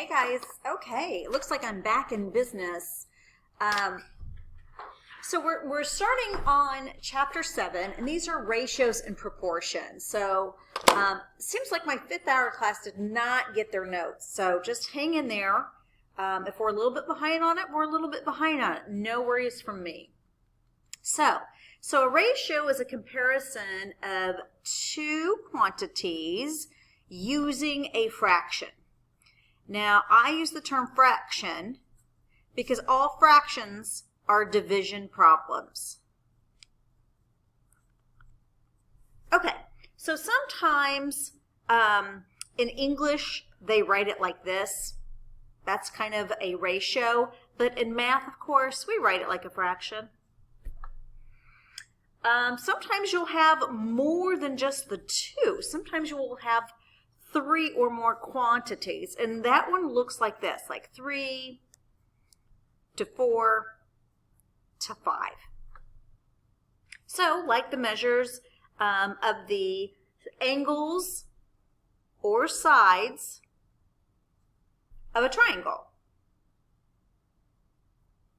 Hey guys, okay, it looks like I'm back in business. So we're starting on chapter 7, and these are ratios and proportions. So seems like my 5th hour class did not get their notes, so just hang in there. If we're a little bit behind on it, we're a little bit behind on it. No worries from me. So a ratio is a comparison of two quantities using a fraction. Now, I use the term fraction because all fractions are division problems. Okay, so sometimes in English, they write it like this. That's kind of a ratio, but in math, of course, we write it like a fraction. Sometimes you'll have more than just the two. Sometimes you will have 3 or more quantities, and that one looks like this, like 3 to 4 to 5. So, like the measures of the angles or sides of a triangle.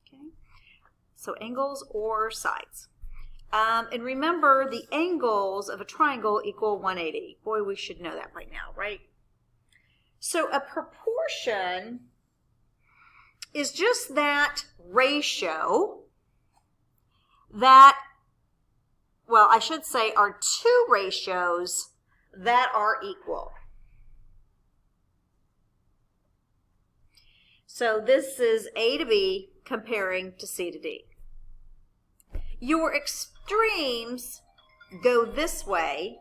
Okay, so angles or sides. And remember, the angles of a triangle equal 180. Boy, we should know that right now, right? So a proportion is just that ratio that, well, I should say are two ratios that are equal. So this is A to B comparing to C to D. Your extremes go this way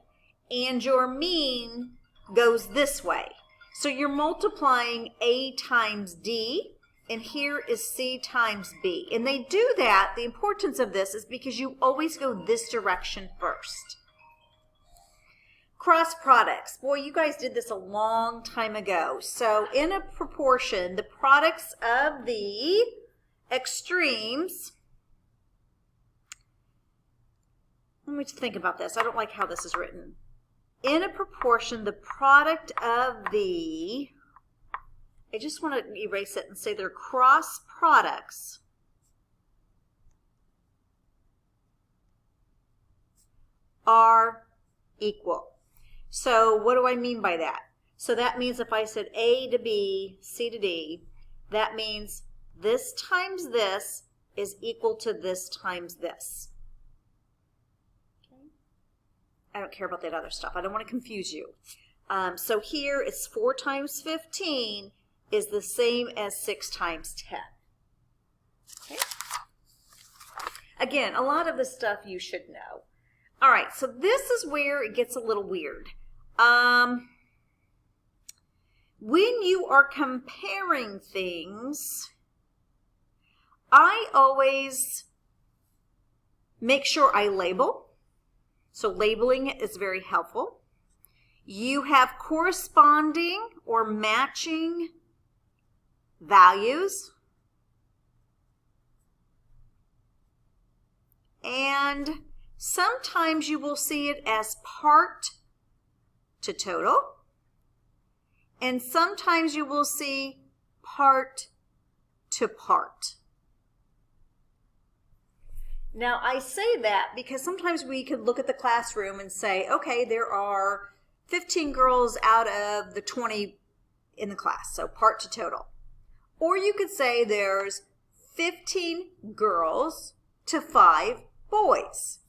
and your mean goes this way. So you're multiplying A times D, and here is C times B. And they do that, the importance of this is because you always go this direction first. Cross products. Boy, you guys did this a long time ago. So in a proportion, the products of the extremes, let me think about this. I don't like how this is written. In a proportion, the product of the, I just want to erase it and say they're cross products are equal. So what do I mean by that? So that means if I said A to B, C to D, that means this times this is equal to this times this. I don't care about that other stuff. I don't want to confuse you. So here it's 4 times 15 is the same as 6 times 10. Okay? Again, a lot of this stuff you should know. All right, so this is where it gets a little weird. When you are comparing things, I always make sure I label. So labeling is very helpful. You have corresponding or matching values. And sometimes you will see it as part to total. And sometimes you will see part to part. Now, I say that because sometimes we could look at the classroom and say, okay, there are 15 girls out of the 20 in the class, so part to total. Or you could say there's 15 girls to 5 boys.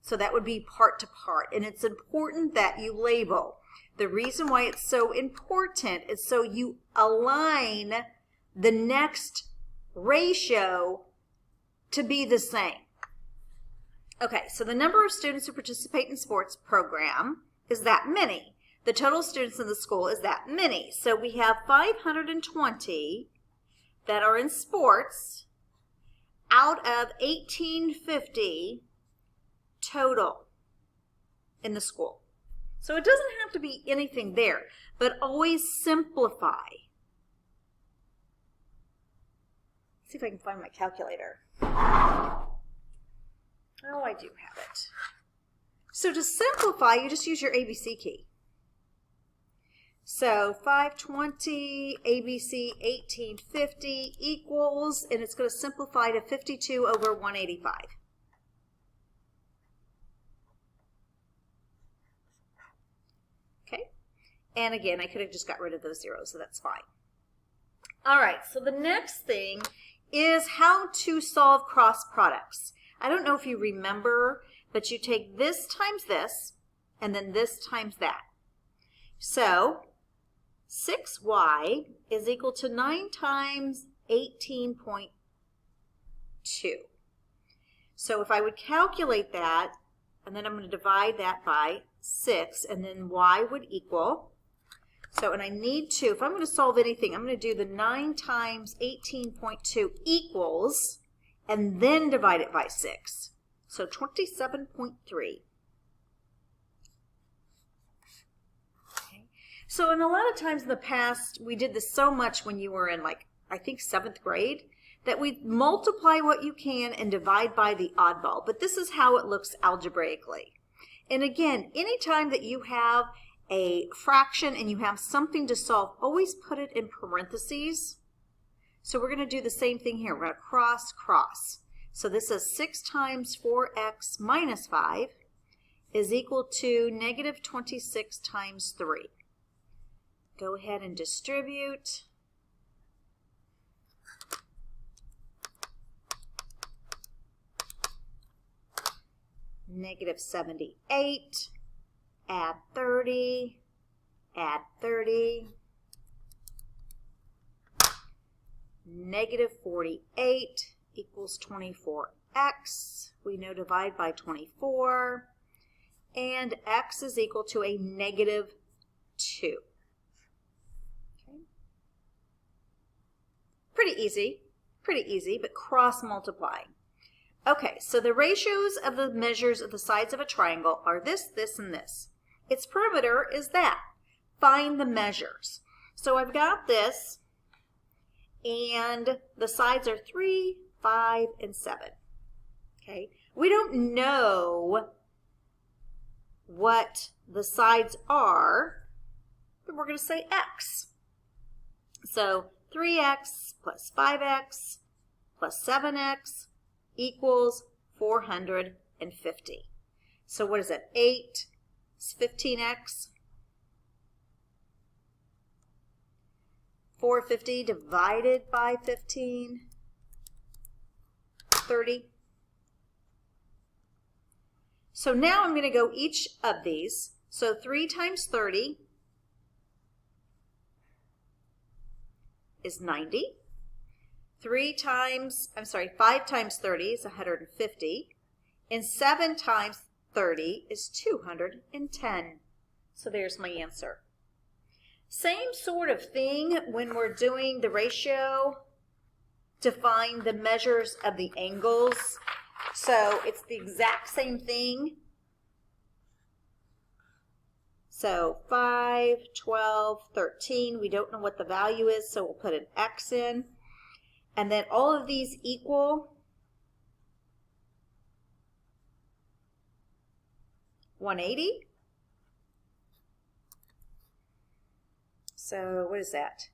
So that would be part to part, and it's important that you label. The reason why it's so important is so you align the next ratio to be the same. Okay, so the number of students who participate in sports program is that many. The total students in the school is that many. So we have 520 that are in sports out of 1850 total in the school. So it doesn't have to be anything there, but always simplify. Let's see if I can find my calculator. Oh, I do have it. So to simplify, you just use your ABC key. So 520, ABC 1850 equals, and it's going to simplify to 52 over 185. Okay, and again, I could have just got rid of those zeros, so that's fine. All right, so the next thing is how to solve cross products. I don't know if you remember, but you take this times this, and then this times that. So 6y is equal to 9 times 18.2. So if I would calculate that, and then I'm going to divide that by 6, and then y would equal, so, and I need to, if I'm going to solve anything, I'm going to do the 9 times 18.2 equals, and then divide it by 6. So 27.3. Okay. So, and a lot of times in the past, we did this so much when you were in, like, I think 7th grade, that we multiply what you can and divide by the oddball. But this is how it looks algebraically. And again, anytime that you have a fraction and you have something to solve, always put it in parentheses. So we're going to do the same thing here. We're going to cross, cross. So this is 6 times 4x minus 5 is equal to negative 26 times 3. Go ahead and distribute. Negative 78. Add 30, add 30, negative 48 equals 24x. We know divide by 24, and x is equal to a negative 2. Okay. Pretty easy, but cross multiply. Okay, so the ratios of the measures of the sides of a triangle are this, this, and this. Its perimeter is that. Find the measures. So I've got this, and the sides are 3, 5, and 7. Okay, we don't know what the sides are, but we're going to say x. So 3x plus 5x plus 7x equals 450. So what is it? 8 is 15x. 450 divided by 15, 30. So now I'm going to go each of these. So 3 times 30 is 90. 5 times 30 is 150. And 7 times 30 is 210. So there's my answer. Same sort of thing when we're doing the ratio to find the measures of the angles. So it's the exact same thing. So 5, 12, 13, we don't know what the value is, so we'll put an X in. And then all of these equal 180. So what is that?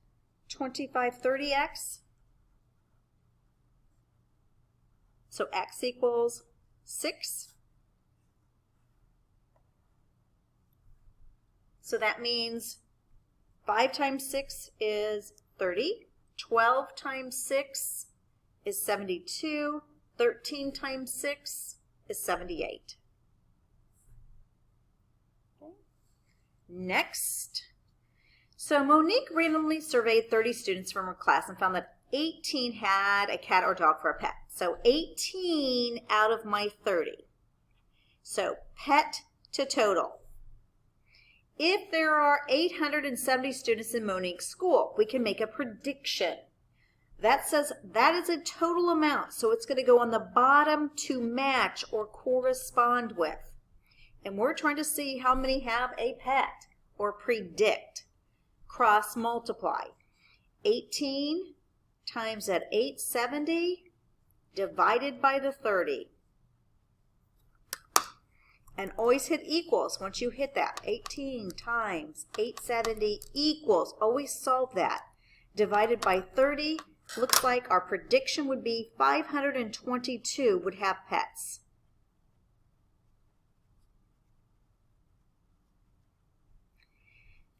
2530x. So x equals 6. So that means 5 times 6 is 30. 12 times 6 is 72. 13 times 6 is 78. Okay. Next. So Monique randomly surveyed 30 students from her class and found that 18 had a cat or dog for a pet. So 18 out of my 30. So pet to total. If there are 870 students in Monique's school, we can make a prediction. That says that is a total amount, so it's going to go on the bottom to match or correspond with. And we're trying to see how many have a pet or predict. Cross multiply. 18 times that 870 divided by the 30. And always hit equals once you hit that. 18 times 870 equals, always solve that. Divided by 30, looks like our prediction would be 522 would have pets.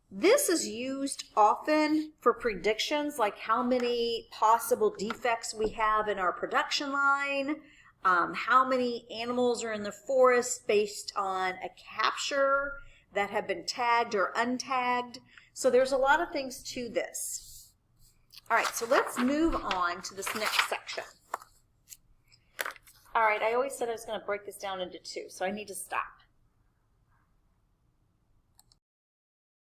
This is used often for predictions, like how many possible defects we have in our production line, how many animals are in the forest based on a capture that have been tagged or untagged. So there's a lot of things to this. All right, so let's move on to this next section. All right, I always said I was going to break this down into two, so I need to stop.